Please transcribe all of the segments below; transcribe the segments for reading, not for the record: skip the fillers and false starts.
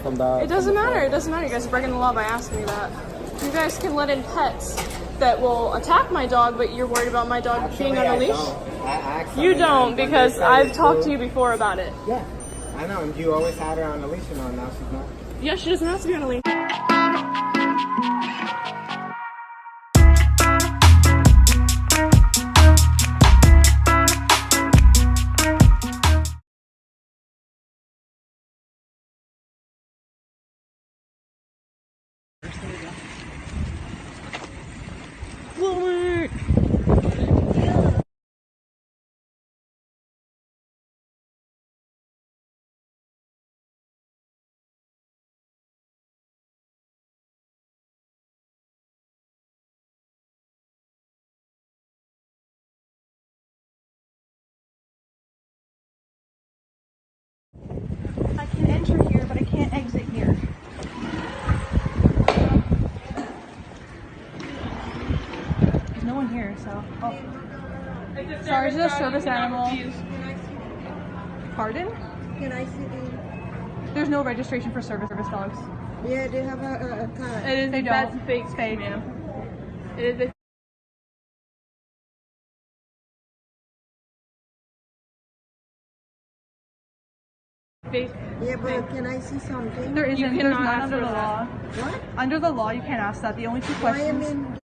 from the... It doesn't matter. It doesn't matter. You guys are breaking the law by asking me that. You guys can let in pets that will attack my dog, but you're worried about my dog being on a leash? You don't, because I've talked to you before about it. Yeah, I know. And you always had her on a leash, and now she's not. Yeah, she doesn't have to be on a leash. I can enter here, but I can't exit here. There's no one here, so. Oh. Sorry, is this a service animal? Pardon? Can I see the... There's no registration for service dogs. Yeah, they have a car. It is. They That's don't. fake, Fake. ma'am. It is a... fake. Yeah, but can I see something? There isn't. You There's cannot none ask under for the that. law. What? Under the law, you can't ask that. The only two Why am questions. in...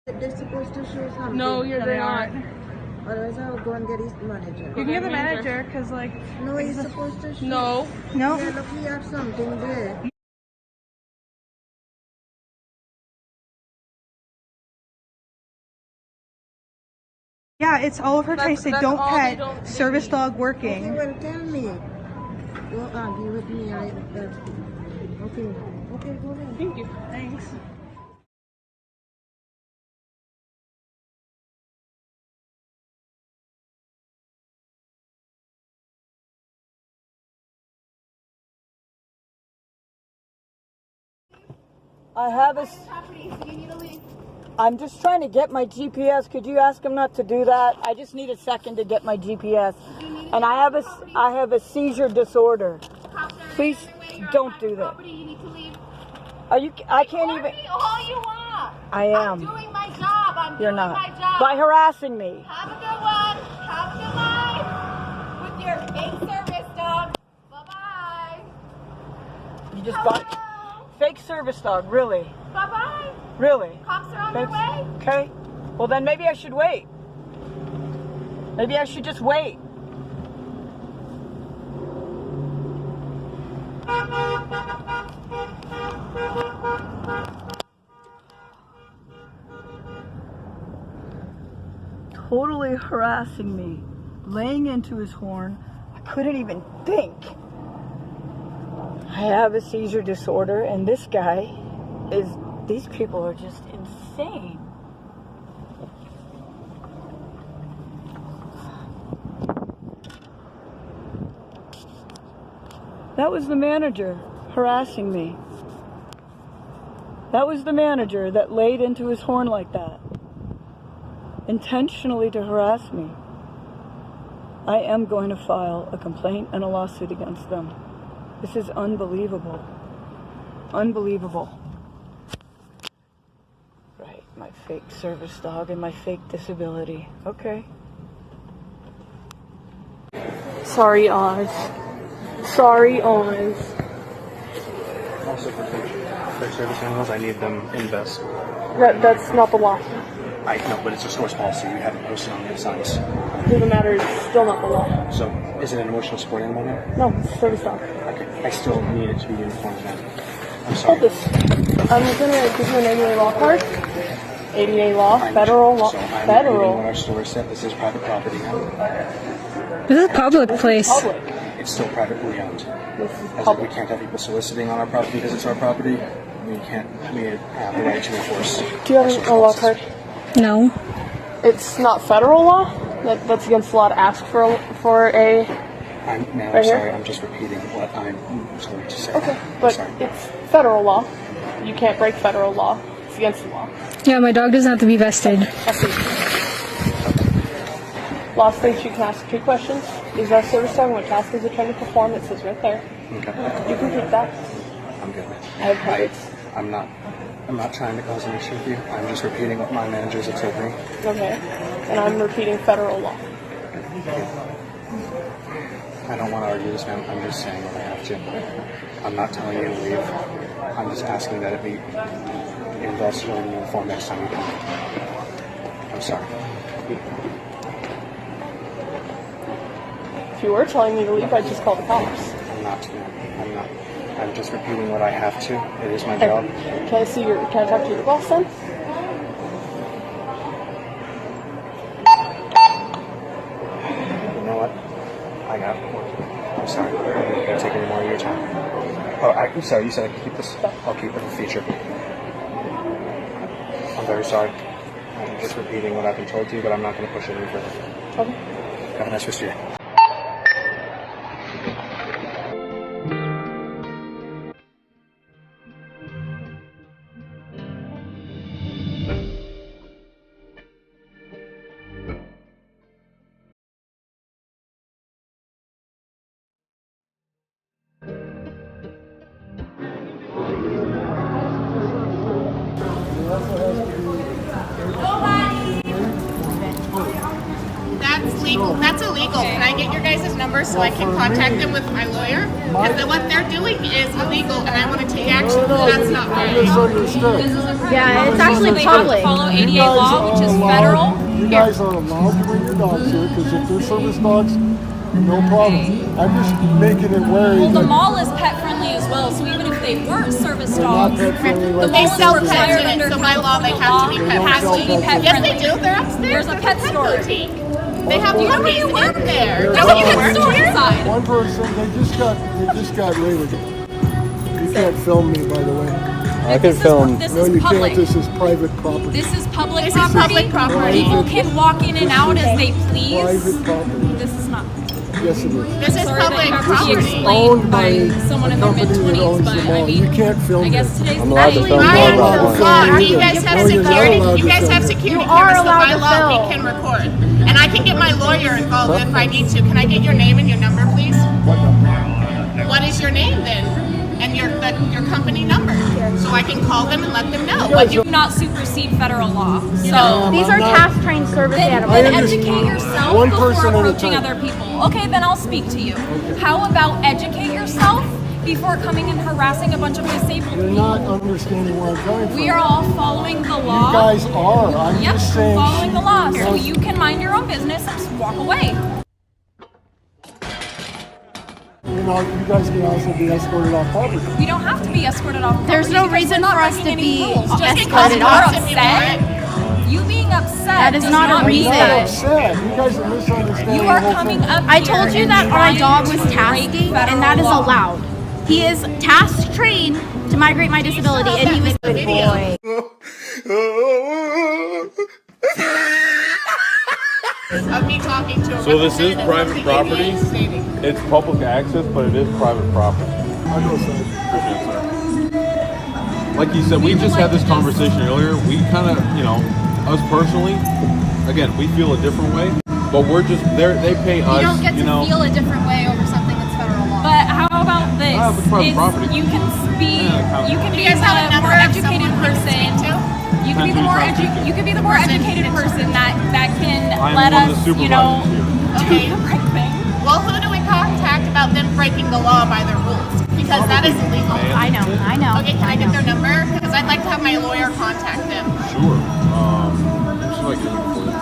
They're supposed to show something. No, No, they they aren't. aren't. Otherwise, I'll go and get his manager. You can get the manager, because, like. No, he's supposed to show. No. No? Yeah, look, he has something there. Yeah, it's all of her That's- taste. They that's don't all they pet don't do. service dog Okay, working. well, tell me. Don't argue with me. Okay. Okay, go ahead. Thank you. Thanks. I have a... I'm just trying to get my GPS. Could you ask him not to do that? I just need a second to get my GPS. And I have a seizure disorder. Please don't do that. Are you... I can't even... All you want. I am. I'm doing my job. I'm You're doing not. my job. By harassing me. Have a good one. Have a good one. With your fake service dog. Bye-bye. You just bought... Fake service dog, really? Bye-bye. Really? Cops are on their way. Okay. Well, then maybe I should wait. Maybe I should just wait. Totally harassing me, laying into his horn. I couldn't even think. I have a seizure disorder, and this guy is... These people are just insane. That was the manager harassing me. That was the manager that laid into his horn like that, intentionally to harass me. I am going to file a complaint and a lawsuit against them. This is unbelievable. Unbelievable. Right, my fake service dog and my fake disability. Okay. Sorry, Oz. Sorry, Oz. Also for fake service animals, I need them in vest. That's not the law. I know, but it's a store's policy. We have it posted on the signs. Doesn't matter. It's still not the law. So, is it an emotional support animal now? No, it's a service dog. Okay. I still need it to be uniformed then. I'm Hold sorry. this. I'm gonna give you an ADA law card. ADA law, federal law, So I'm reading federal. what our store said. This is private property now. This is a public place. Public. It's still privately owned. This is As if we public. can't have people soliciting on our property because it's our property. We have the right to enforce. Do you our have social a law policies. card? No. It's not federal law. That's against the law to ask for a. I'm Right here? sorry. I'm just repeating what I'm told to say. Okay, I'm but sorry. it's federal law. You can't break federal law. It's against the law. Yeah, my dog doesn't have to be vested. I see. Last thing, you can ask 3 questions. Is that service dog? What task is it trying to perform? It says right there. Okay. You can keep that. I'm good. I have pride. I'm not trying to cause an issue with you. I'm just repeating what my managers have told me. Okay. And I'm repeating federal law. I don't want to argue this, ma'am. I'm just saying what I have to. I'm not telling you to leave. I'm just asking that it be involves filling in uniform next time you come. I'm sorry. If you were telling me to leave, I'd just call the cops. I'm not, ma'am. I'm not. I'm just repeating what I have to. It is my job. Can I talk to your boss then? You know what? I got it. I'm sorry. I'm not going to take any more of your time. Oh, I'm sorry. You said I could keep this? I'll keep it in the future. I'm very sorry. I'm just repeating what I've been told to you, but I'm not going to push it any further. Okay. Have a nice rest of your day. That's legal. That's illegal. Can I get your guys' number so I can contact them with my lawyer? Because what they're doing is illegal, and I want to take action. That's not right. Yeah, it's actually public. Follow ADA law, which is federal. You guys are allowed to bring your dogs here because if they're service dogs, no problem. I'm just making it wary. Well, the mall is pet friendly as well, so even if they weren't service dogs, They're not pet friendly the like They mall sell is pets required in it, under so by law they have to be pet has to be friendly. pet Yes, friendly. they do. They're upstairs. There's a There's pet store. boutique. They have puppies in there. There's a pet store inside. One person, they just got raided. You can't film me, by the way. I can film. This No, is you public. can't. This is private property. This is public This is property. public property. People can walk in and out as they please. Private property. This is not. Yes, it is. This is Sorry public that have to be property. explained by someone a in their company that mid-20s, owns but the I mall. mean, You can't film I guess this. today's I'm allowed to film By more about law, one. do you guys have No, you're not security? allowed You to guys film have it. security You cameras, are so by allowed to law we film. can record. And I can get my lawyer involved if I need to. Can I get your name and your number, please? What number? What is your name then? And your company number, so I can call them and let them know. What you do not supersede federal law. So These are task trained service animals. then educate yourself One before person at a approaching time. other people. Okay, then I'll speak to you. How about educate yourself before coming and harassing a bunch of disabled You're people? not understanding where I'm coming from. We are all following the law. You guys are. I'm Yep, just saying. following the law. So you can mind your own business and just walk away. You know, you guys can also be escorted off property. We don't have to be escorted off property. There's no because reason we're not for us breaking to any be rules. Just because escorted you're off. upset, you being upset That is does not a I'm reason. not That- upset. You guys are misunderstanding You the are whole coming thing. up I here told you and that our trying dog was to break tasking, federal and that is law. allowed. He is task trained to migrate my disability, and he was the video. Of me talking to a So this is representative private of the property? ADA stating. It's public access, but it is private property. I know, sir. Like you said, we just had this conversation earlier. We kind of, us personally, again, we feel a different way, but we're just there. They pay us, You don't get to feel a different way over something that's federal law. But how about this? It's private property. You can be, you can Do be you guys have a the number more of educated someone we can person. speak to? You can be the more you can be the more educated person that can I'm let one of us, the supervisors here. Okay. do the right thing. Well, who do we contact about them breaking the law by their rules? Because that is illegal. I know. Okay, can I get their number? Because I'd like to have my lawyer contact them. Sure. Just like it for you.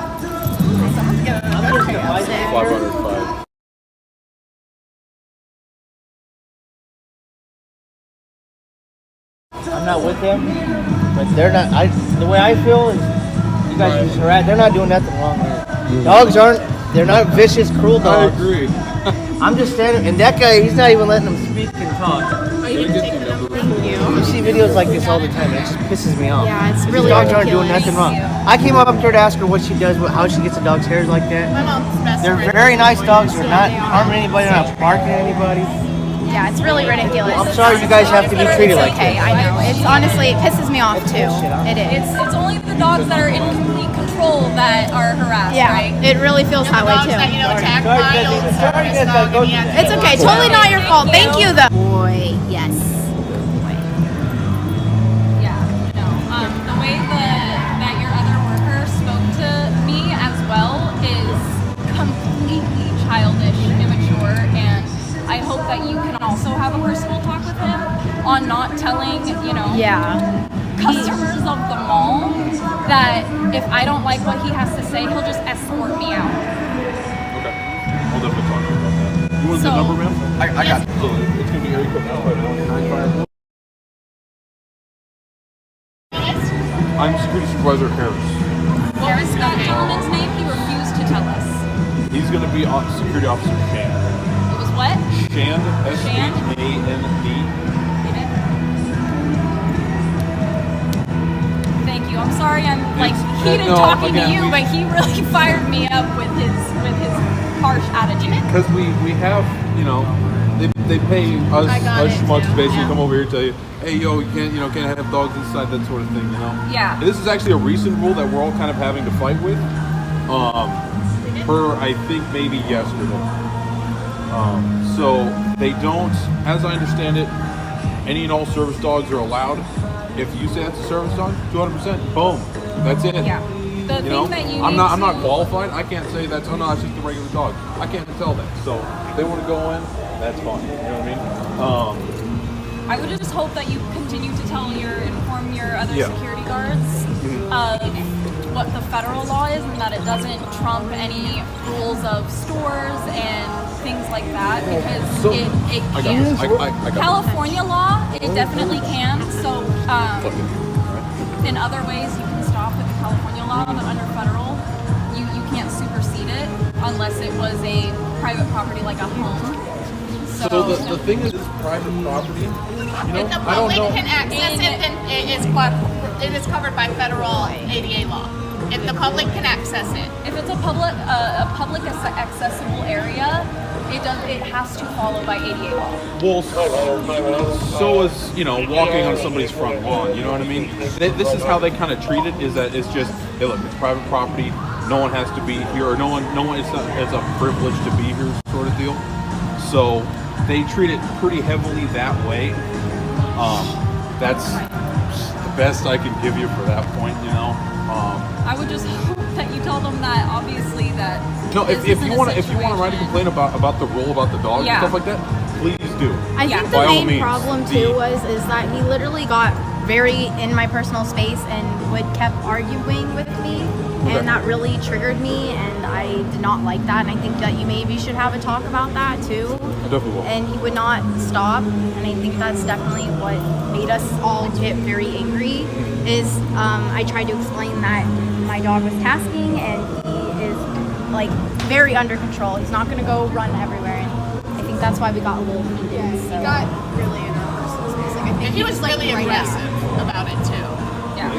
505. I'm not with them, but they're not. The way I feel is, you guys just harass. They're not doing nothing wrong here. Dogs aren't. They're not vicious, cruel I dogs. agree. I'm just standing, and that guy, he's not even letting them speak and talk. Are you going to take the number? Thank you. You see videos like this all the time, and it just pisses me off. Yeah, it's These really dogs aren't doing ridiculous. nothing wrong. I came up to her to ask her what she does, how she gets the dog's hairs like that. My mom's best They're friend. very nice dogs. They're not harming anybody. They're not barking at anybody. Yeah, it's really ridiculous. I'm sorry you guys have to be treated like Okay, that. I know. It's honestly, it pisses me off too. It is. It's only the dogs that are in complete control control that are harassed, right? It really feels that way Dogs too. that, attack my old service dog and he had to It's go. okay, totally not your fault. Thank you though. Boy, yes. Yeah, no. The way that your other worker spoke to me as well is completely childish, immature, and I hope that you can also have a personal talk with him on not telling, customers of the mall that if I don't like what he has to say, he'll just escort me out. Okay. We'll definitely talk about that. You want the number, ma'am? I got it. So it's going to be area code 95195. I'm Security Supervisor Harris. What was that gentleman's name? He refused to tell us. He's going to be Security Officer Shand. It was what? Shand, S-H-A-N-D. Thank you. I'm sorry I'm heated talking to you, but he really fired me up with his harsh attitude. Because we have, they pay us schmucks to basically come over here and tell you, hey, yo, you can't have dogs inside, that sort of thing, Yeah. And this is actually a recent rule that we're all kind of having to fight with. I think maybe yesterday. So they don't, as I understand it, any and all service dogs are allowed. If you say that's a service dog, 200%, boom, that's it. Yeah. The thing that you I'm not qualified. I can't say that's just a regular dog. I can't tell that. So if they want to go in, that's fine. You know what I mean? I would just hope that you continue to inform your other security guards of what the federal law is and that it doesn't trump any rules of stores and things like that, because it can. California law, it definitely can. So in other ways you can stop with the California law, but under federal, you can't supersede it unless it was a private property like a home. So the thing is, private property, If the public can access it, then it is covered by federal ADA law. If the public can access it. If it's a public accessible area, it has to follow by ADA law. Well, so is walking on somebody's front lawn. You know what I mean? This is how they kind of treat it. Is that it's just, hey, look, it's private property. No one has to be here, or no one. It's a privilege to be here, sort of deal. So they treat it pretty heavily that way. That's the best I can give you for that point. I would just hope that you tell them that obviously that. No, if you want to write a complaint about the rule about the dog and stuff like that, please do. I think the main problem too is that he literally got very in my personal space and kept arguing with me, and that really triggered me, and I did not like that, and I think that you maybe should have a talk about that too. I definitely will. And he would not stop, and I think that's definitely what made us all get very angry. Is I tried to explain that my dog was tasking, and he is very under control. He's not going to go run everywhere, and I think that's why we got a little heated. Yeah, he got really in our personal space. I think he was really aggressive about it too. Yeah.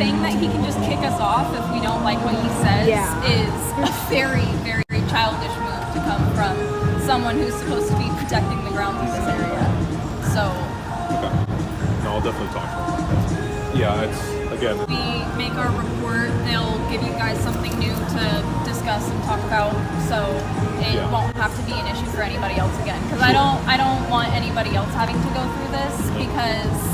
Saying that he can just kick us off if we don't like what he says is a very, very childish move to come from someone who's supposed to be protecting the grounds of this area. So. Okay. No, I'll definitely talk to him. Yeah, it's again. We make our report. They'll give you guys something new to discuss and talk about, so it won't have to be an issue for anybody else again. Because I don't want anybody else having to go through this, because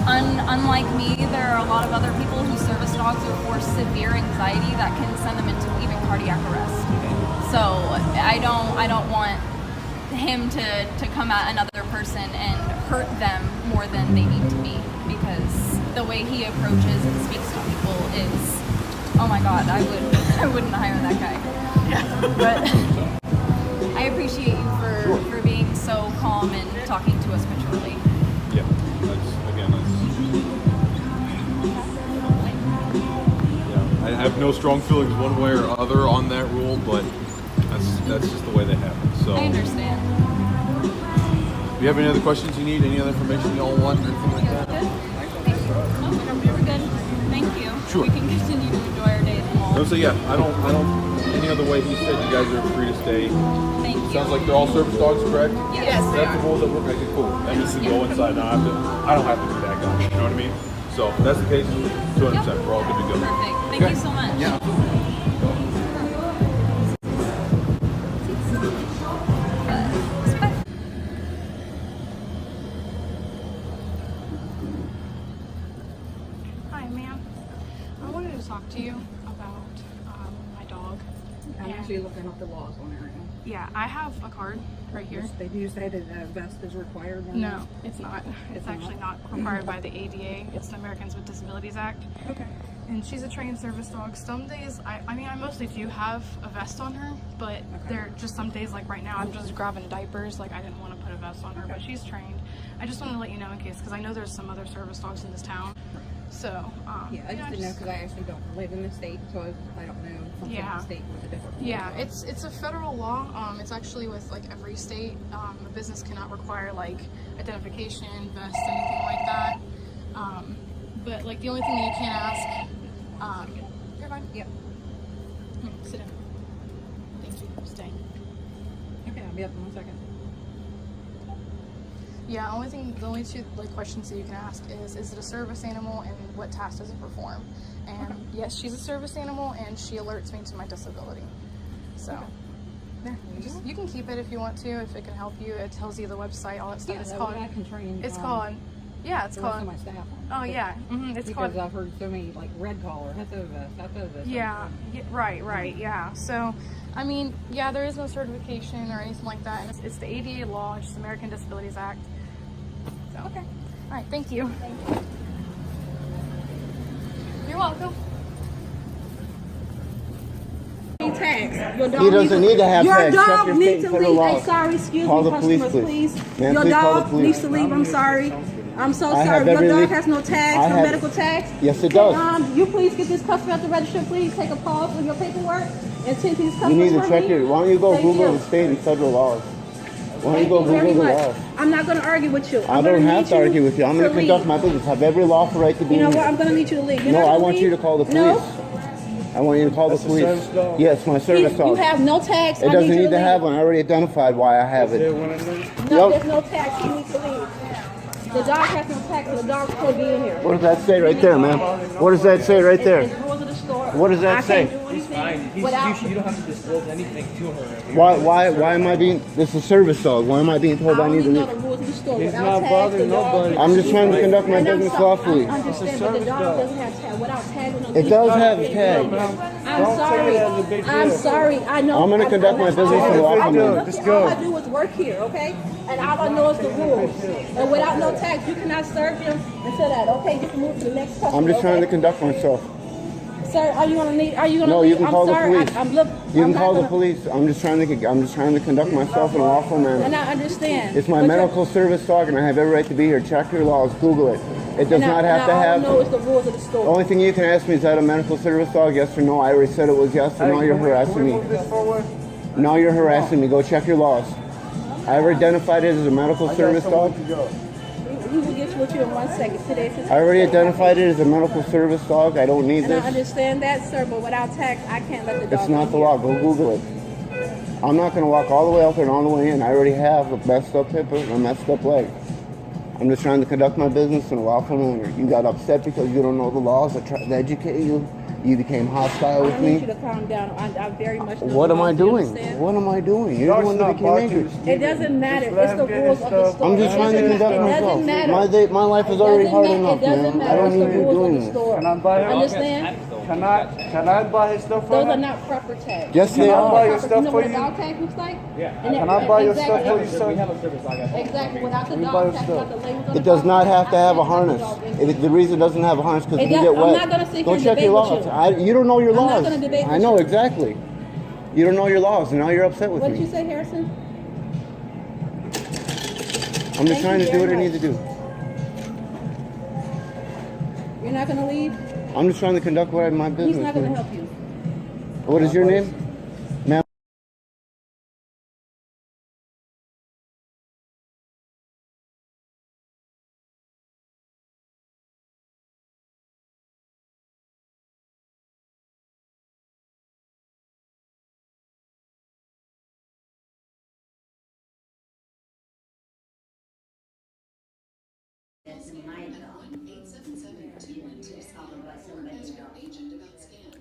unlike me, there are a lot of other people whose service dogs are for severe anxiety that can send them into even cardiac arrest. So I don't want him to come at another person and hurt them more than they need to be, because the way he approaches and speaks to people is, oh my god, I wouldn't hire that guy. But I appreciate you for being so calm and talking to us maturely. Yeah, I have no strong feelings one way or other on that rule, but that's just the way they have it. So I understand. Do you have any other questions you need? Any other information y'all want or anything like that? We're good. Thank you. Sure. We can continue to enjoy our day at the mall. No, so yeah, I don't. Any other way he said you guys are free to stay. Thank you. Sounds like they're all service dogs, correct? Yes. That's the rules that we're making. Cool. And you can go inside. I don't have to be that guy. You know what I mean? So if that's the case, 200%. We're all good to go. Perfect. Thank you so much. Yeah. Hi, ma'am. I wanted to talk to you about my dog. I'm actually looking up the laws on it right now. Yeah, I have a card right here. They do say that a vest is required. No, it's not. It's actually not required by the ADA. It's the Americans with Disabilities Act. Okay. And she's a trained service dog. Some days, I mean, I mostly do have a vest on her, but there are just some days, like right now, I'm just grabbing diapers. Like, I didn't want to put a vest on her, but she's trained. I just wanted to let you know in case, because I know there's some other service dogs in this town. So, yeah, I just didn't know because I actually don't live in the state, so I don't know from state to state what the different laws yeah, are. it's a federal law. It's actually with like every state. A business cannot require like identification, vest, anything like that. But like the only thing that you can't ask. You're fine. Yep. Sit down. Thank you. Stay. Okay, I'll be up in 1 second. Yeah, the only two like questions that you can ask is it a service animal and what task does it perform? And yes, she's a service animal and she alerts me to my disability. So there, you can keep it if you want to, if it can help you. It tells you the website, all that stuff. Yeah, It's that called. way I can train. It's called. Yeah, it's the rest called. of my staff on it. Oh yeah, it's because called. I've heard so many like red collar, HETO vest. Yeah, right, yeah. So, I mean, yeah, there is no certification or anything like that. And it's the ADA law, it's just American Disabilities Act. So, okay. All right, thank you. You're welcome. Tags. Your dog He doesn't need to have your tags. Check dog your needs state to and federal leave. laws. I'm sorry, excuse Call me, the police, customers, please. please. Ma'am, Your please call the dog police. needs to leave. I'm sorry. I'm so I have sorry. Your every dog legal- has no tags, I no have- medical tags. Yes, it does. You please get this customer at the register, please. Take a pause on your paperwork and take these customers You need to from check me. your. Why don't you go Thank Google you. the state and federal laws? Why don't you go Thank you very Google the much. laws? I'm not going to argue with you. I I'm don't gonna have need to argue with you. I'm going to leave. conduct my business. I have every lawful right to be You know here. what? I'm going to need you to leave. You're No, not I gonna want leave? you to call the police. No. I want you to call the police. Yes, my service You dog. have no tags. It I doesn't need you need to leave. have one. I already identified why I have it. No, Yep. there's no tags. You need to leave. The dog has no tags, so the dog's supposed to be in here. What does that say right there, ma'am? What does that say right there? It's rules of the store. What does that I say? can't do anything You don't have to disclose anything to her. Why am I being? This is a service dog. Why am I being told I need to know leave? the rules of the store. He's Without not tags, bothering the dog nobody. can't I'm just be trying to here. conduct my And I'm business sorry, lawfully. I understand, but the dog doesn't have tags. Without tags on the It leash, does the dog have can't tags. be here. I'm Don't sorry. say that as a big I'm deal. sorry. I know. I'm gonna conduct my business in a lawful manner. Just go. All I do is work here, okay? And all I know is the rules. And without no tags, you cannot serve him until that. Okay, you can move to the next customer. I'm just trying to okay? conduct myself. Sir, are you gonna need? Are you gonna? No, leave? you can I'm call the sorry. police. I'm look. You I'm can call not the police. I'm just trying to conduct myself in a lawful And manner. I understand. It's my But medical service dog, and I have every right to be here. Check your laws. Google it. It does not have to all have. I know is the rules of the The store. only thing you can ask me is that a medical service dog, yes or no. I already said it was yes, and now you're harassing me. Now you're harassing me. Go check your laws. I ever identified it as a medical service dog. He will get with you in 1 second. Today's his I already identified it as a medical service dog. I don't need And I this. understand that, sir, but without tax, I can't let the dog. It's not the law. Go Google it. I'm not going to walk all the way out there and all the way in. I already have a messed up hip and a messed up leg. I'm just trying to conduct my business in a lawful manner. You got upset because you don't know the laws. I tried to educate you. You became hostile with I need you me. to calm down. I very much. know What the am I laws. Do you doing? understand? What am I doing? You're the one that became angry. It doesn't matter. It's the rules of the store. I'm just trying to conduct It myself. doesn't matter. My life is already hard enough, It doesn't man. matter. I don't It's need the you rules doing of the this. store. Can I buy it? Understand? Can I buy his stuff from Those him? are not proper tags. Yes, Can they I are. buy your Proper- stuff you know for what a you? dog tag looks like? Yeah. And Can I buy your exactly- stuff for you, sir? We have a service dog. Exactly. Without the Let me buy dog your tag, stuff. without the labels on It the does dog, not have to I have a can't let the harness. dog in. The reason it doesn't have a harness because It you does- get wet. I'm not gonna sit Go here and check your debate with laws. you. You don't know your I'm not laws. gonna debate I with know you. exactly. You don't know your laws, and now you're upset with What did you me. say, Harrison? I'm just Thank trying you to do what I very need to do. You're not gonna leave? I'm just trying to conduct my business. He's not gonna man. help you. What is your name? Ma'am.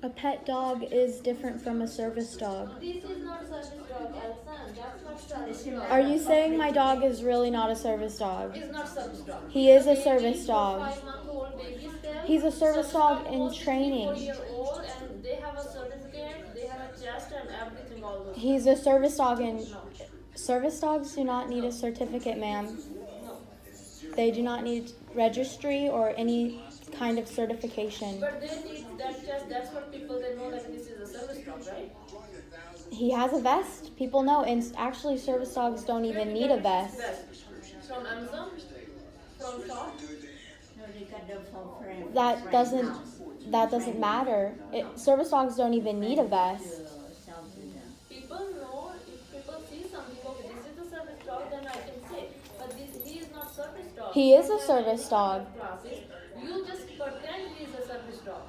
A pet dog is different from a service dog. This is not service dog, Elsa. That's not service dog. Are you saying my dog is really not a service dog? It's not service dog. He is a service dog. 5-month-old babies there. He's a service dog in 4 training. years old, and they have a certificate. They have a test and everything. All those. He's a service dog in... Service dogs do not need a certificate, ma'am. They do not need registry or any kind of certification. But they need that test. That's what people they know that this is a service dog, right? He has a vest. People know, and actually service dogs don't even need a vest. From Amazon? From shop? That doesn't matter. Service dogs don't even need a vest. People know, if people see something, okay, this is the service dog, then I can say. But he is not service dog. He is a service dog. You just pretend he is a service dog.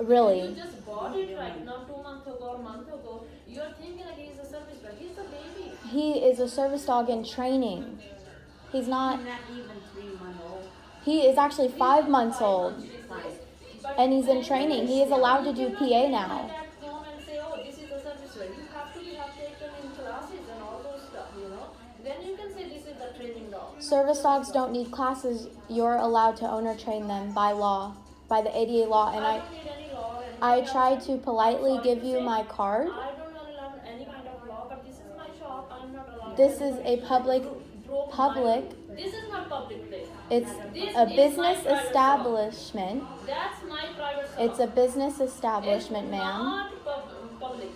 Really? You just bought it right, not 2 months ago or a month ago. You're thinking like he's a service dog. He's a baby. He is a service dog in training. He's not even 3 months old. He is actually 5 months old. And he's in training. He is allowed to do PA now. Home and say, oh, this is a service dog. You have to take them in classes and all those stuff, you know. Then you can say this is a training dog. Service dogs don't need classes. You're allowed to owner train them by law, by the ADA law. And I tried to politely give you my card. I don't allow any kind of law, but this is my shop. I'm not allowed. This is a public. This is not public place. It's This a is business my private establishment. shop. That's my private shop. It's a business establishment, It's ma'am. not public.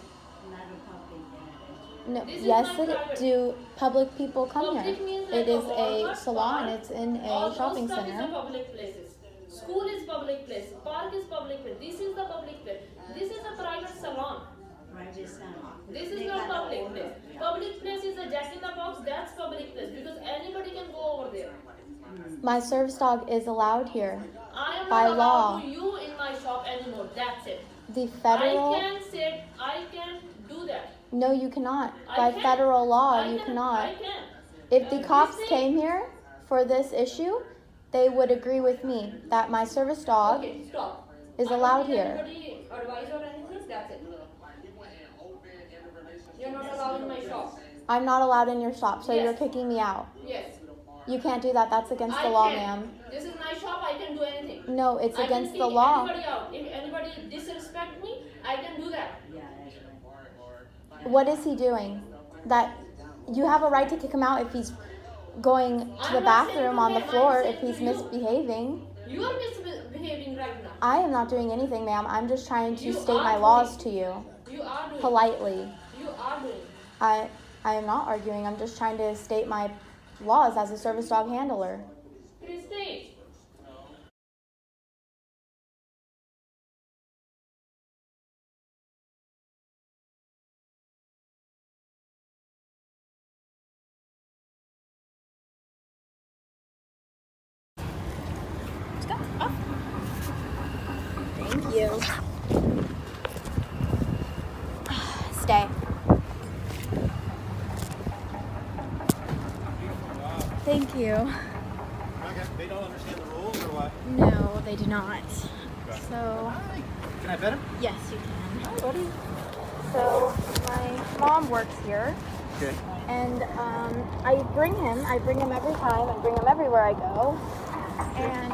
No, This is yes, my it private. do public people come Public here. means It like is a a Walmart, salon. park. It's in All a those shopping stuff is center. the public places. School is public place. Park is public place. This is the public place. This is a private salon. This is not public place. Public place is a Jack in the Box. That's public place because anybody can go over there. My service dog is allowed here I am by not allowed law. to you in my shop anymore. That's it. The federal. I can do that. No, you cannot. I By can. federal law, I you can. cannot. I can. If the You cops see? came here for this issue, they would agree with me that my service dog Okay, stop. is I don't allowed need here. Anybody advice or anything? That's it. You're not allowed in my shop. I'm not allowed in your shop, so Yes. you're kicking me out. Yes. You can't do that. That's against I the law, can. ma'am. This is my shop. I can do anything. No, it's I against can the kick law. Anybody out. If anybody disrespect me, I can do that. What is he doing? That you have a right to kick him out if he's going to the I'm not saying bathroom on the to him, floor, I'm if saying he's to you. misbehaving. You are misbehaving right now. I am not doing anything, ma'am. I'm just trying to You state are my doing. laws to you You are doing. politely. You are doing. I am not arguing. I'm just trying to state my laws as a service dog handler. Please stay. Thank you. Stay. Thank you. They don't understand the rules or what? No, they do not. So, Can I pet him? yes, you can. Hi, buddy. So, my mom works here, Okay. and I bring him every time, and bring him everywhere I go. And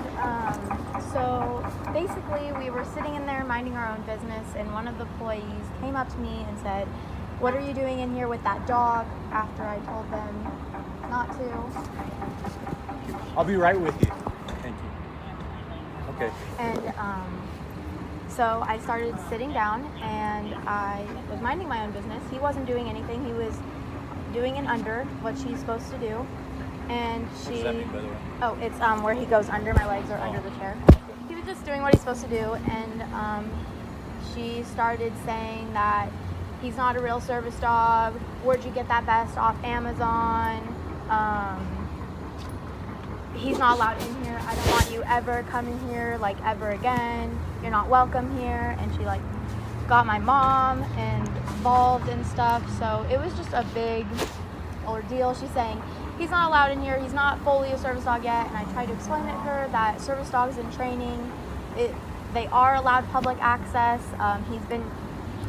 so basically we were sitting in there minding our own business, and one of the employees came up to me and said, "What are you doing in here with that dog?" After I told them not to. I'll be right with you. Thank you. Okay. And so I started sitting down, and I was minding my own business. He wasn't doing anything. He was doing an under, what she's supposed to do. And she, What does that mean, by the way? oh, it's where he goes under my legs or under the chair. He was just doing what he's supposed to do, and she started saying that he's not a real service dog. Where'd you get that vest? Off Amazon. He's not allowed in here. I don't want you ever coming here, like, ever again. You're not welcome here. And she, like, got my mom involved and stuff. So it was just a big ordeal. She's saying, he's not allowed in here. He's not fully a service dog yet. And I tried to explain to her that service dogs in training, they are allowed public access. He's been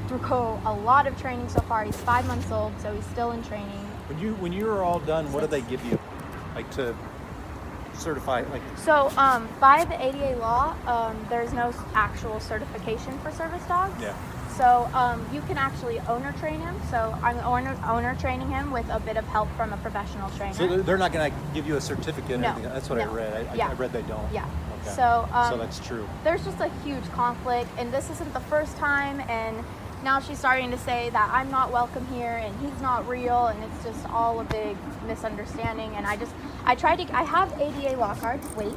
through a lot of training so far. He's 5 months old, so he's still in training. When you are all done, what do they give you, like to certify? Like so, by the ADA law, there's no actual certification for service dogs. Yeah. So you can actually owner train him. So I'm owner training him with a bit of help from a professional trainer. So they're not going to give you a certificate or No, anything? That's what I read. I read they don't. Yeah. Okay. So that's true. There's just a huge conflict, and this isn't the first time, and now she's starting to say that I'm not welcome here and he's not real, and it's just all a big misunderstanding. And I have ADA law cards. Wait.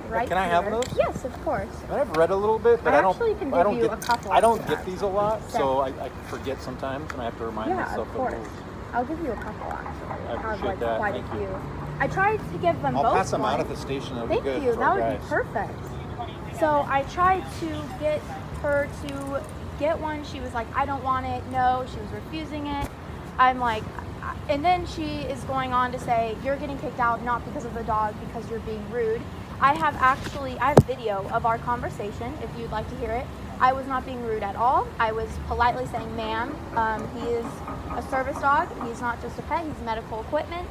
Right Can I have here. those? Yes, of course. I've read a little bit, but I don't give you a couple. I don't get these a lot, so I forget sometimes, and I have to remind myself of course. the rules. I'll give you a couple actually. I have appreciate that. quite Thank a few. you. I tried to give them both. I'll pass them one. out at the station. That would Thank be good. you. for That our would be guys. perfect. So I tried to get her to get one. She was like, I don't want it. No, she was refusing it. I'm like, and then she is going on to say, you're getting kicked out not because of the dog, because you're being rude. I have video of our conversation if you'd like to hear it. I was not being rude at all. I was politely saying, ma'am, he is a service dog. He's not just a pet, he's medical equipment.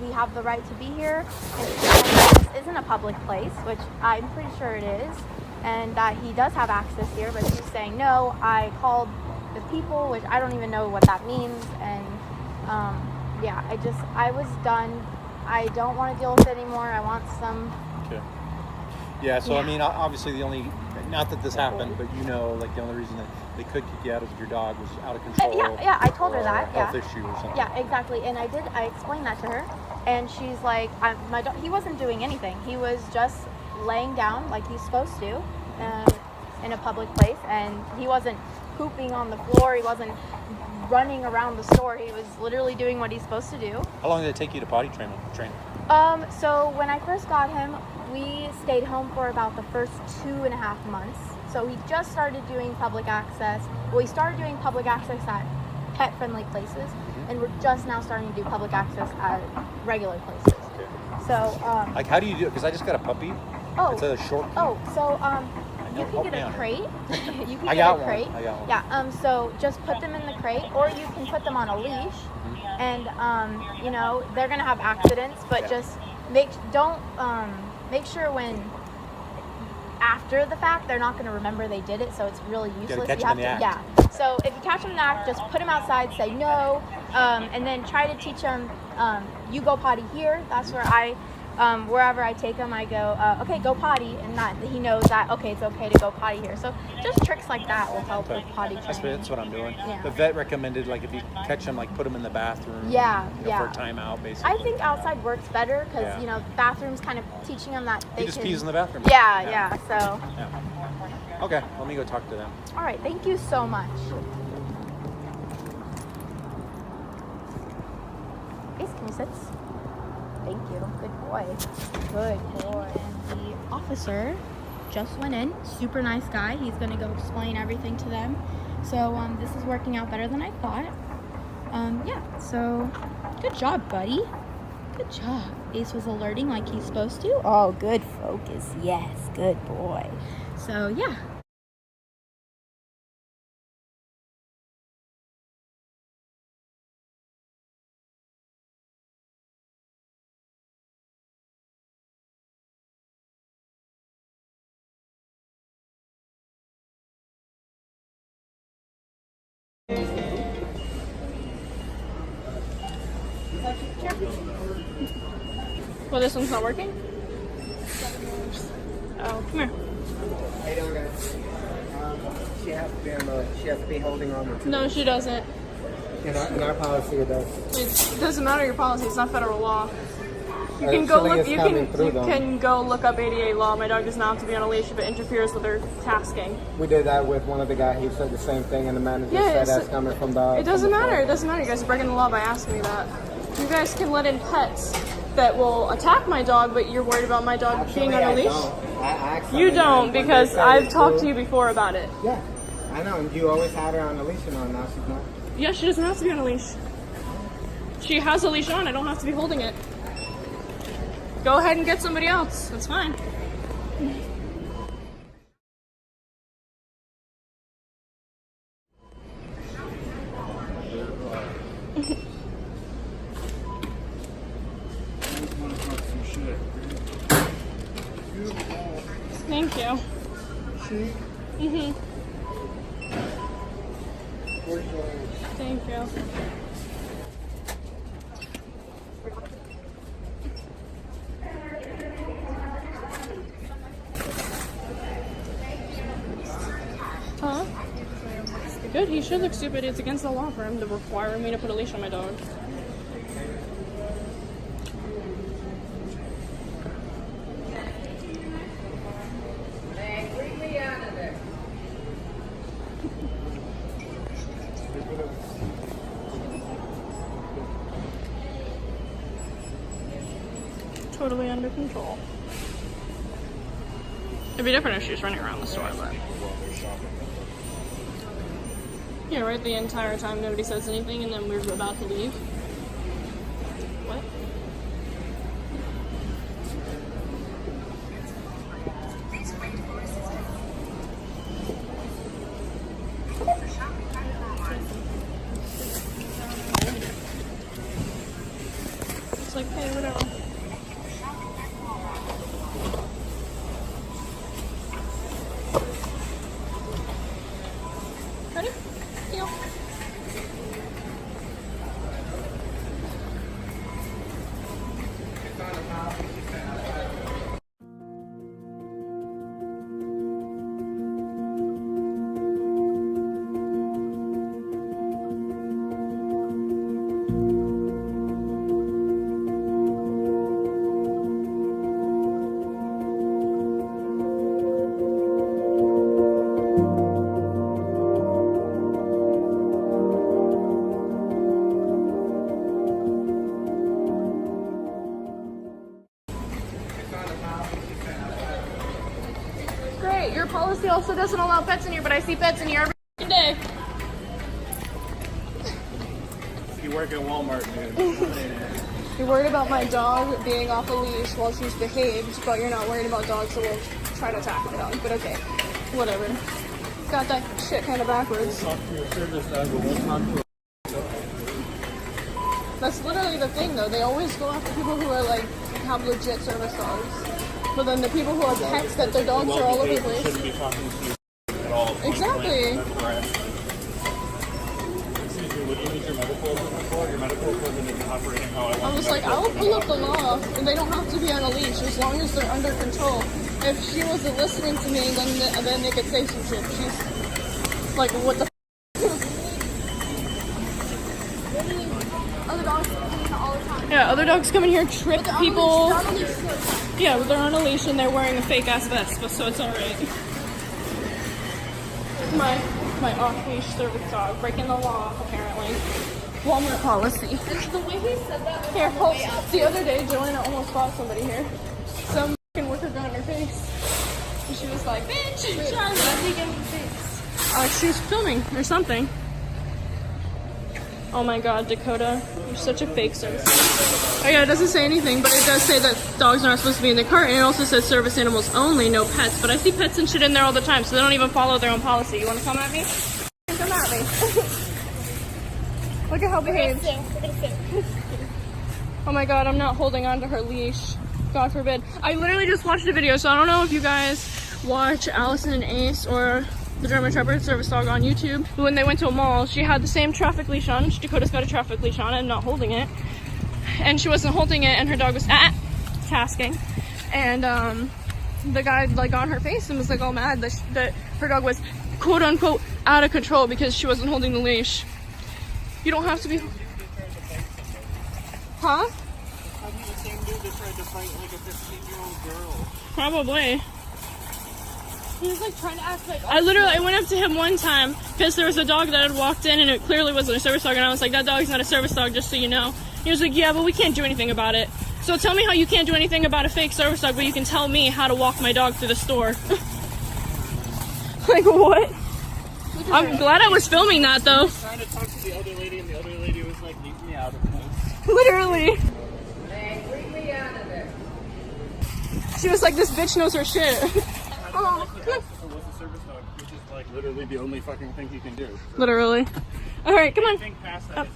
We have the right to be here. And this isn't a public place, which I'm pretty sure it is, and that he does have access here, but she's saying, no, I called the people, which I don't even know what that means. And yeah, I was done. I don't want to deal with it anymore. I want some. Okay. Yeah, so I mean, obviously not that this happened, but the only reason that they could kick you out is if your dog was out of control. Yeah, I told her that. A health issue or something. Yeah, exactly. And I explained that to her, and she's like, my dog, he wasn't doing anything. He was just laying down like he's supposed to in a public place, and he wasn't pooping on the floor. He wasn't running around the store. He was literally doing what he's supposed to do. How long did it take you to potty train? So when I first got him, we stayed home for about the first 2.5 months. So he just started doing public access. Well, he started doing public access at pet-friendly places, and we're just now starting to do public access at regular places. Okay. So, like, how do you do it? Because I just got a puppy. It's a short. So you can get a crate. You can I get got a crate. one. I got one. Yeah. So just put them in the crate, or you can put them on a leash, and they're gonna have accidents, but just make sure when after the fact they're not gonna remember they did it, so it's really useless. You have to, yeah. So if you catch them in the act, just put them outside, say no, and then try to teach them. You go potty here. That's where wherever I take him, I go, okay, go potty, and that he knows that, okay, it's okay to go potty here. So just tricks like that will help with potty training. That's what I'm doing. Yeah. The vet recommended, like, if you catch them, like, put them in the bathroom. Yeah, for a timeout, basically. I think outside works better because, bathrooms kind of teaching them that they he just can... pees in the bathroom. Yeah, so... Yeah. Okay, let me go talk to them. All right, thank you so much. Ace, can you sit? Thank you. Good boy. Good boy. And the officer just went in. Super nice guy. He's going to go explain everything to them. So this is working out better than I thought. So good job, buddy. Good job. Ace was alerting like he's supposed to. Oh, good focus. Yes, good boy. So, yeah. Well, this one's not working? Oh, come here. How you doing, guys? She has to be holding on. No, she doesn't. In our policy, it does. It doesn't matter your policy. It's not federal law. You can go look. You can go look up ADA law. My dog does not have to be on a leash if it interferes with their tasking. We did that with one of the guys. He said the same thing, and the manager said that's coming from the. It doesn't matter. It doesn't matter. You guys are breaking the law by asking me that. You guys can let in pets that will attack my dog, but you're worried about my dog being on a leash. You don't, because I've talked to you before about it. Yeah, I know. And you always had her on a leash, and now she's not. Yeah, she doesn't have to be on a leash. She has a leash on. I don't have to be holding it. Go ahead and get somebody else. That's fine. Thank you. Thank you. Huh? Good, he should look stupid. It's against the law for him to require me to put a leash on my dog. Totally under control. It'd be different if she was running around the store, but... Yeah, right, the entire time nobody says anything and then we're about to leave. What? It's like, hey, whatever. Ready? Heel. Great, your policy also doesn't allow pets in here, but I see pets in here every day. You work at Walmart, dude. You're worried about my dog being off a leash while she's behaved, but you're not worried about dogs that will try to attack my dog. But okay, whatever. Got that shit kind of backwards. That's literally the thing, though. They always go after people who are like have legit service dogs. But then the people who have pets that their dogs are all over the place. Shouldn't be talking to you at all. Exactly. That's correct. Excuse me, what do you need your medical equipment for? Your medical equipment is operating how I want. I was like, I'll pull up the law, and they don't have to be on a leash as long as they're under control. If she wasn't listening to me, then they could say some shit. She's like, what the f***? Other dogs come in all the time. Yeah, other dogs come in here, trip people. Yeah, but they're on a leash and they're wearing a fake ass vest, so it's alright. My off-leash service dog breaking the law, apparently. Walmart policy. The way he said that. Here, hold. The other day, Joanna almost fought somebody here. Some fucking worker got in her face. And she was like, bitch, Charlie. She was filming or something. Oh my god, Dakota, you're such a fake service. Oh yeah, it doesn't say anything, but it does say that dogs aren't supposed to be in the cart, and it also says service animals only, no pets. But I see pets and shit in there all the time, so they don't even follow their own policy. You want to come at me? Come at me. Look at how behaved. Oh my god, I'm not holding on to her leash. God forbid. I literally just watched a video, so I don't know if you guys watch Allison and Ace or the German Shepherd service dog on YouTube. When they went to a mall, she had the same traffic leash on. Dakota's got a traffic leash on and not holding it. And she wasn't holding it, and her dog was tasking. And the guy like got on her face and was like all mad that her dog was quote unquote out of control because she wasn't holding the leash. You don't have to be. Huh? Probably the same dude that tried to fight like a 15-year-old girl. Probably. He was like trying to act like. I went up to him one time because there was a dog that had walked in and it clearly wasn't a service dog, and I was like, that dog's not a service dog, just so you know. He was like, yeah, but we can't do anything about it. So tell me how you can't do anything about a fake service dog, but you can tell me how to walk my dog through the store. Like, what? I'm glad I was filming that, though. I was trying to talk to the other lady, and the other lady was like, leave me out of this. Literally. She was like, this bitch knows her shit. Oh. So what's a service dog? Which is like literally the only fucking thing he can do. Literally. All right, come on. Up.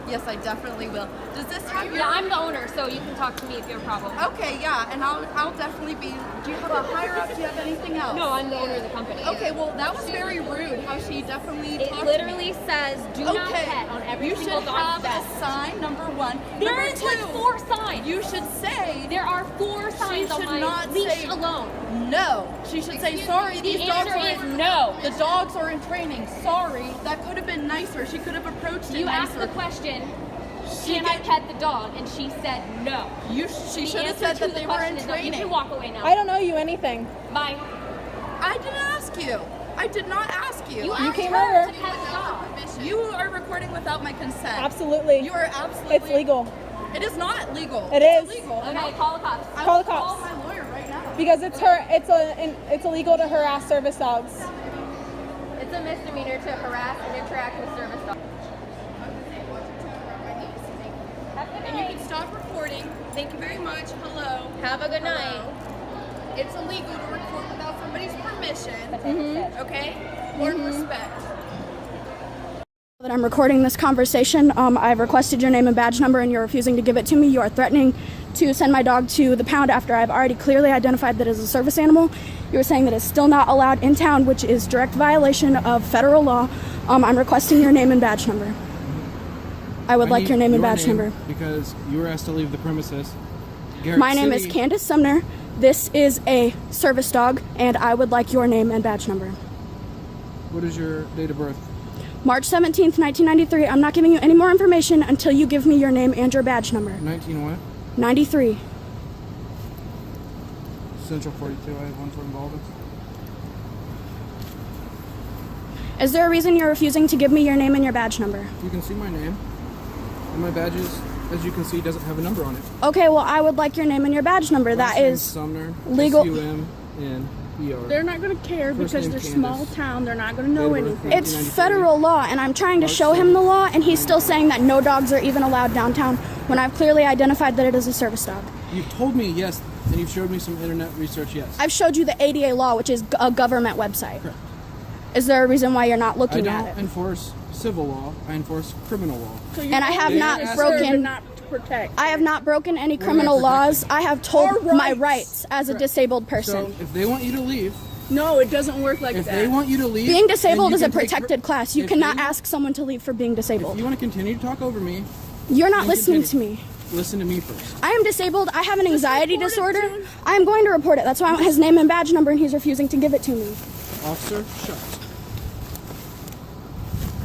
Yes, I definitely will. Does this have your... Yeah, I'm the owner, so you can talk to me if you have a problem. Okay, yeah, and I'll definitely be... Do you have a higher up? Do you have anything else? No, I'm the owner of the company. Okay, well, that was very rude how she definitely It talked literally to me. says, do not pet on every you single should dog's have vest. a sign, number one. There Number is two, like 4 signs. You should say... There are 4 signs She on should my not leash say alone. No. She should say, sorry, The these dogs answer are is no. The dogs are in training. Sorry. That could have been nicer. She could have approached it You nicer. asked the question, can I pet the dog? And she said no. She should have said that they were in training. You can walk away now. I don't know you anything. Bye. I didn't ask you. I did not ask you. You came her over. to pet the dog. You are recording without my consent. Absolutely. You are absolutely. It's legal. It is not legal. It It's is. illegal. Okay, call the cops. I Call will the cops. Call my lawyer right now. Because it's illegal to harass service dogs. It's a misdemeanor to harass and interact with service dogs. And you can stop recording. Thank you very much. Hello. Have a good night. It's illegal to record without somebody's permission. Okay? More Mm-hmm. respect. That I'm recording this conversation. I've requested your name and badge number and you're refusing to give it to me. You are threatening to send my dog to the pound after I've already clearly identified that it is a service animal. You are saying that it's still not allowed in town, which is direct violation of federal law. I'm requesting your name and badge number. I would like your name and badge number. Because you were asked to leave the premises. My name is Kandace Sumner. This is a service dog, and I would like your name and badge number. What is your date of birth? March 17th, 1993. I'm not giving you any more information until you give me your name and your badge number. 19 what? 93. Central 42. I have one for involvement. Is there a reason you're refusing to give me your name and your badge number? You can see my name. And my badges, as you can see, doesn't have a number on it. Okay, well, I would like your name and your badge number. Last That name is Sumner, legal. S-U-M-N-E-R. They're not going to care First because name they're Kandace. small town. They're not going to know anything. It's federal law, and I'm trying to show him the law, and he's still saying that no dogs are even allowed downtown when I've clearly identified that it is a service dog. You told me yes, and you've showed me some internet research, yes. I've showed you the ADA law, which is a government website. Correct. Is there a reason why you're not looking at I it? don't enforce civil law, I enforce criminal law. So And I have not broken. Not to protect. I have not broken any criminal laws. I have told my rights as a disabled person. So if they want you to leave, No, it doesn't work like if that. they want you to leave, Being then disabled you is a can take protected class. You if cannot they- ask someone to leave for being disabled. If you want to continue to talk over me, You're not then listening continue. to me. Listen to me first. I am disabled. I have an anxiety disorder. I am going to report it. That's why I want his name and badge number, and he's refusing to give it to me. Officer, shut.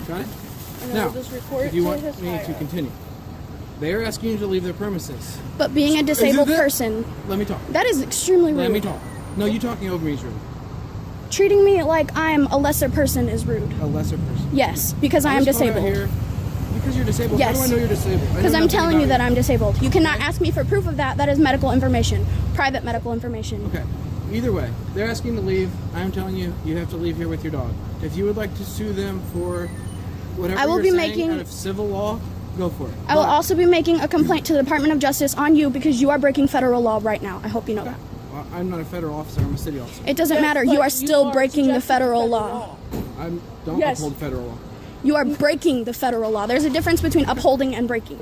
Got it? And then Now, we'll just report if you to want his me to higher up. continue, they are asking you to leave their premises. But being a disabled person, Let me talk. that is extremely rude. Let me talk. No, you talking over me is rude. Treating me like I'm a lesser person is rude. A lesser person. Yes, because I am just called out disabled. here Because you're disabled. Yes. How do I know you're disabled? I know Because I'm nothing telling you about that I'm disabled. You cannot ask me for proof of that. That is medical information, private medical information. Okay. Either way, they're asking to leave. I'm telling you, you have to leave here with your dog. If you would like to sue them for whatever I will you're be saying making- out of civil law, go for it. I will also be making a complaint to the Department of Justice on you because you are breaking federal law right now. I hope you know that. Well, I'm not a federal officer. I'm a city officer. It doesn't matter. You are still breaking the federal law. I don't Yes. uphold federal law. You are breaking the federal law. There's a difference between upholding and breaking.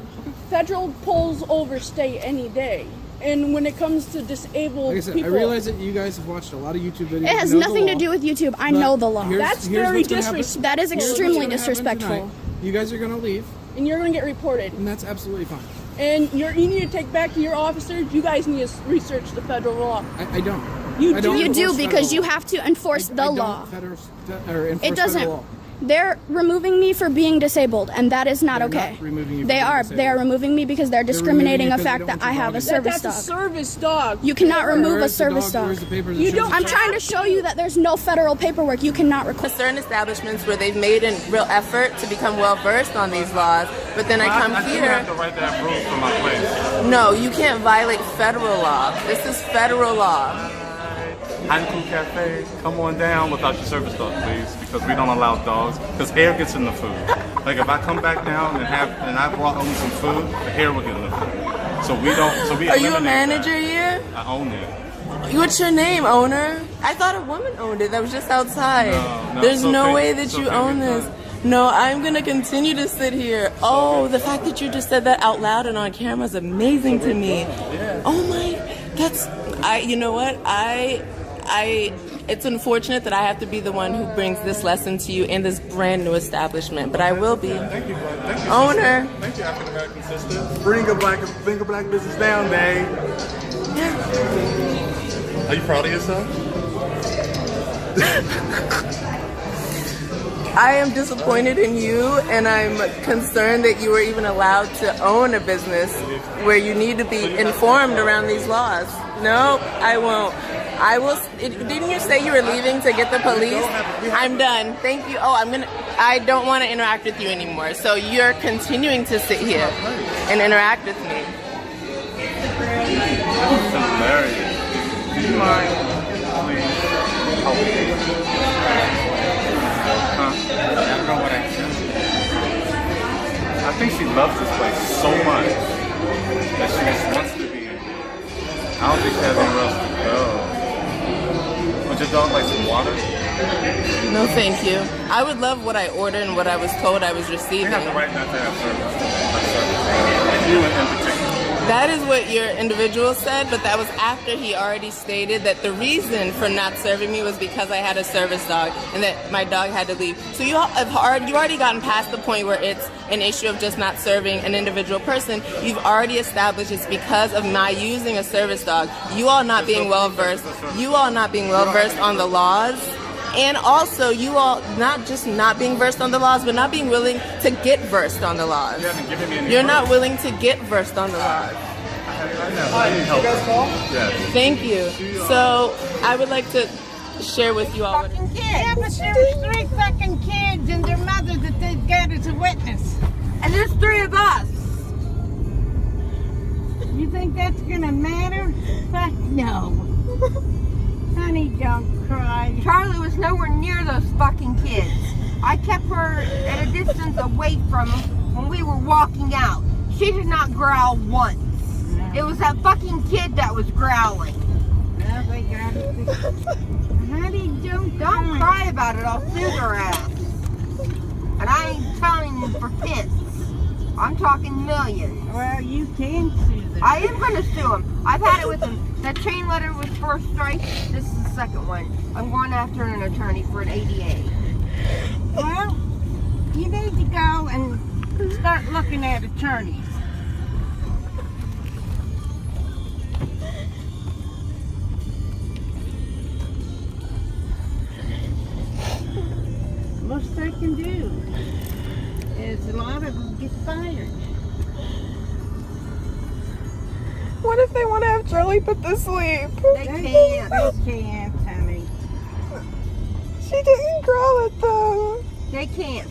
Federal pulls over state any day. And when it comes to disabled Like I said, people, I realize that you guys have watched a lot of YouTube videos. It has you know the nothing to law. do with YouTube. I But know the law. here's what's gonna happen. That is Here's what's extremely gonna happen disrespectful. tonight. You guys are going to leave. and you're going to get reported. And that's absolutely fine. And you need to take back to your officers. You guys need to research the federal law. I don't. You I do. don't You do enforce because federal you law. have to enforce the law. Enforce It doesn't. federal law. They're removing me for being disabled, and that is not They're okay. not removing you for They being are. disabled. They are removing me because they're discriminating a because they fact don't that want I your have a dog. service That's a dog. service dog. You cannot remove a Where's the service dog? dog. Where's the papers You that show don't- the I'm service trying to show you that there's no federal paperwork. You cannot request. Certain establishments where they've made a real effort to become well versed on these laws, but then I come I do here. have the right to have rules for my place. No, you can't violate federal law. This is federal law. Hanku Cafe, come on down without your service dog, please, because we don't allow dogs, because hair gets in the food. Like if I come back down and I brought home some food, the hair will get lifted. So we don't. So we. Are you a eliminate manager that. here? I own it. What's your name, owner? I thought a woman owned it. That was just outside. No, There's no Sophie- way that you Sophie own this. No, I'm gonna continue to sit here. Oh, the fact that you just said that out loud and on camera is amazing to me. Oh my, you know what? It's unfortunate that I have to be the one who brings this lesson to you in this brand new establishment, but I will be. Thank you, Owner. Thank you, African American sister. Bring a black business down, babe. Are you proud of yourself? I am disappointed in you, and I'm concerned that you were even allowed to own a business where you need to be informed around these laws. No, I won't. I will. Didn't you say you were leaving to get the police? I'm done. Thank you. Oh, I don't want to interact with you anymore. So you're continuing to sit here and interact with me. That's hilarious. Do you mind, please, helping me? Huh? I don't know what I said. I think she loves this place so much that she just wants to be in. I don't think she has anywhere else to go. Would your dog like some water? No, thank you. I would love what I ordered and what I was told I was receiving. We have the right not to have service. You in particular. That is what your individual said, but that was after he already stated that the reason for not serving me was because I had a service dog and that my dog had to leave. So you already gotten past the point where it's an issue of just not serving an individual person. You've already established it's because of my using a service dog. You all not being well versed on the laws. And also, you all not just not being versed on the laws, but not being willing to get versed on the laws. You haven't given me any You're not willing to get versed on the laws. I need help. Yes. Thank you. So, I would like to share with you all. Yeah, but there's 3 fucking kids and their mother that they've got as a witness. And there's 3 of us. You think that's gonna matter? Fuck no. Honey, don't cry. Charlie was nowhere near those fucking kids. I kept her at a distance away from them when we were walking out. She did not growl once. No. It was that fucking kid that was growling. Well, they got it. Honey, don't cry about it. I'll sue her ass. And I ain't telling you for pence. I'm talking millions. Well, you can sue them. I am going to sue him. I've had it with him. That chain letter was first strike. This is the second one. I'm going after an attorney for an ADA. Well, you need to go and start looking at attorneys. Most they can do is a lot of them get fired. What if they want to have Charlie put to sleep? They can't. They can't, honey. She didn't growl at them. They can't.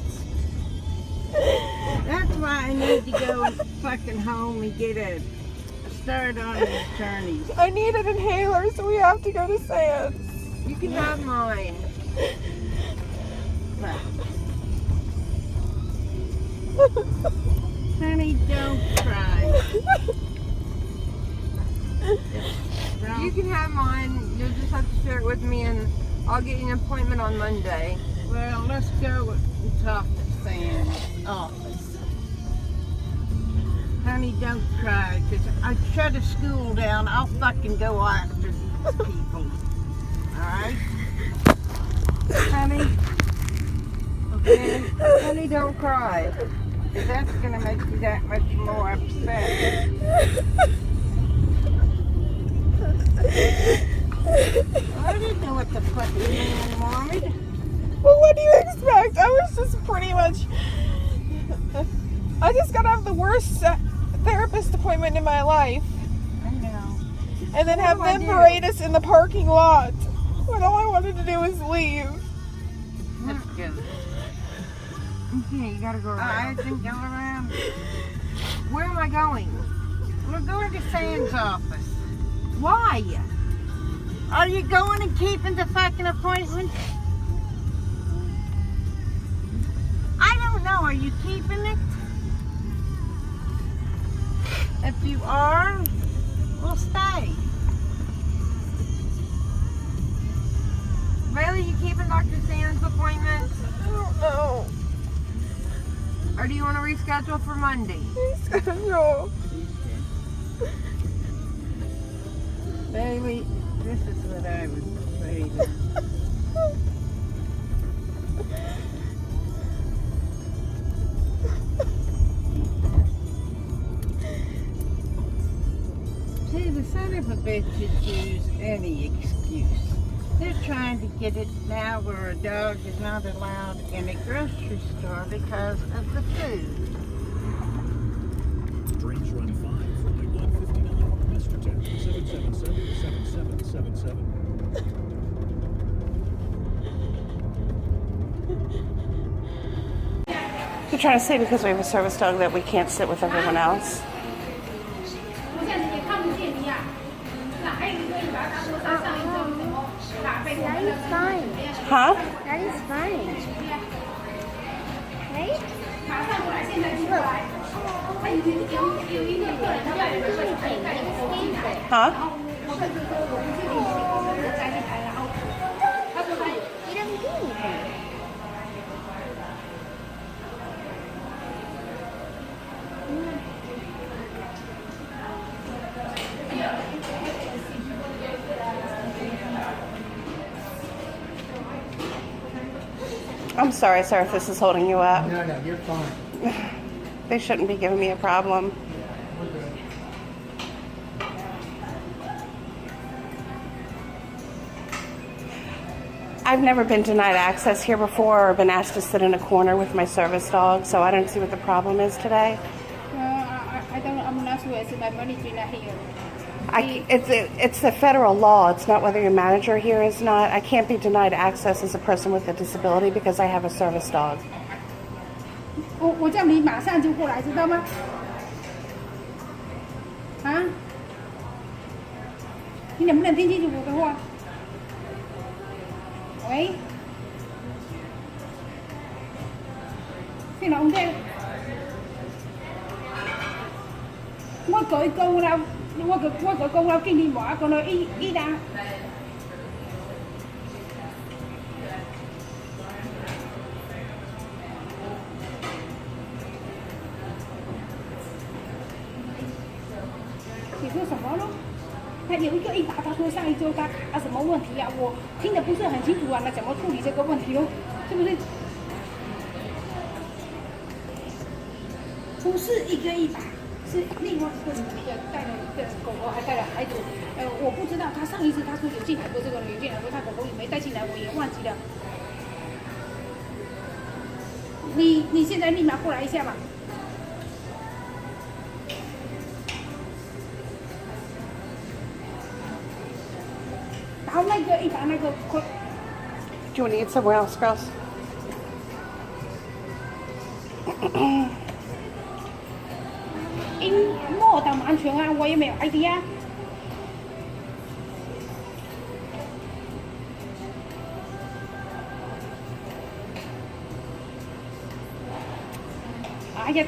That's why I need to go fucking home and get a start on the attorneys. I need an inhaler, so we have to go to Sam's. You can have mine. Honey, don't cry. You can have mine. You'll just have to share it with me, and I'll get you an appointment on Monday. Well, let's go and talk to Sam's office. Honey, don't cry, because I shut a school down. I'll fucking go after these people. Alright? Honey? Okay? Honey, don't cry. Because that's going to make you that much more upset. I didn't know what the fuck you man wanted. Well, what do you expect? I was just pretty much... I just got to have the worst therapist appointment in my life. I know. And then have them parade us in the parking lot. When all I wanted to do was leave. That's good. Okay, you gotta go around. I can go around. Where am I going? We're going to Sam's office. Why? Are you going and keeping the fucking appointment? I don't know. are you keeping it? If you are, we'll stay. Really, you keeping Dr. Sand's appointment? I don't know. Or do you want to reschedule for Monday? Reschedule. Bailey, this is what I was afraid of. See, the son of a bitch just use any excuse. They're trying to get it now where a dog is not allowed in a grocery store because of the food. Trains run 5 from the 159 Mestertown 777-7777. You're trying to say because we have a service dog that we can't sit with everyone else? That is fine. Huh? That is fine. Right? Huh? You don't do anything. I'm sorry, sir, if this is holding you up. No, you're fine. They shouldn't be giving me a problem. I've never been denied access here before or been asked to sit in a corner with my service dog, so I don't see what the problem is today. I'm not sure. It's my manager not here. It's the federal law. It's not whether your manager here is not. I can't be denied access as a person with a disability because I have a service dog. 我叫你马上就过来，知道吗？啊？你能不能听清楚我的话？喂？聽唔聽？我舉高啦，我舉高啦，經電話講到依單。你说什么咯？他有一个100，他说上一周他卡什么问题啊？我听得不是很清楚啊，那怎么处理这个问题咯？是不是？不是一个100，是另外一个女的带了一个狗狗，还带了孩子。我不知道，他上一次他说有进来过这个人，有进来过，他狗狗也没带进来，我也忘记了。你现在立马过来一下吧。然后那个100那个。Do you want to eat somewhere else, girls? 我导盲犬啊，我也没有 ID 啊。哎呀！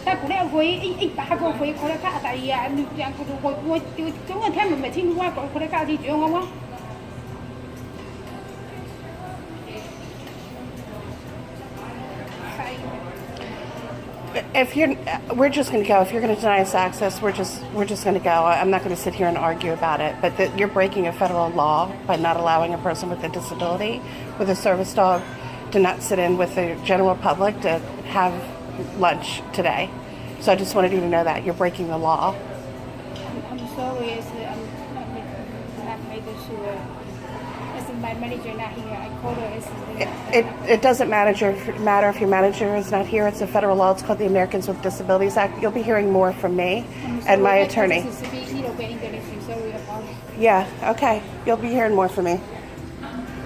他过来回100個回過來卡第啊，你這樣我總係聽唔明清楚啊，過來卡啲獎我。We're just going to go. If you're going to deny us access, we're just going to go. I'm not going to sit here and argue about it. But you're breaking a federal law by not allowing a person with a disability, with a service dog, to not sit in with the general public to have lunch today. So I just wanted you to know that you're breaking the law. I'm sorry. I'm not making sure. My manager not here. I called her. It doesn't matter if your manager is not here. It's a federal law. It's called the Americans with Disabilities Act. You'll be hearing more from me and my attorney. Yeah, okay. You'll be hearing more from me.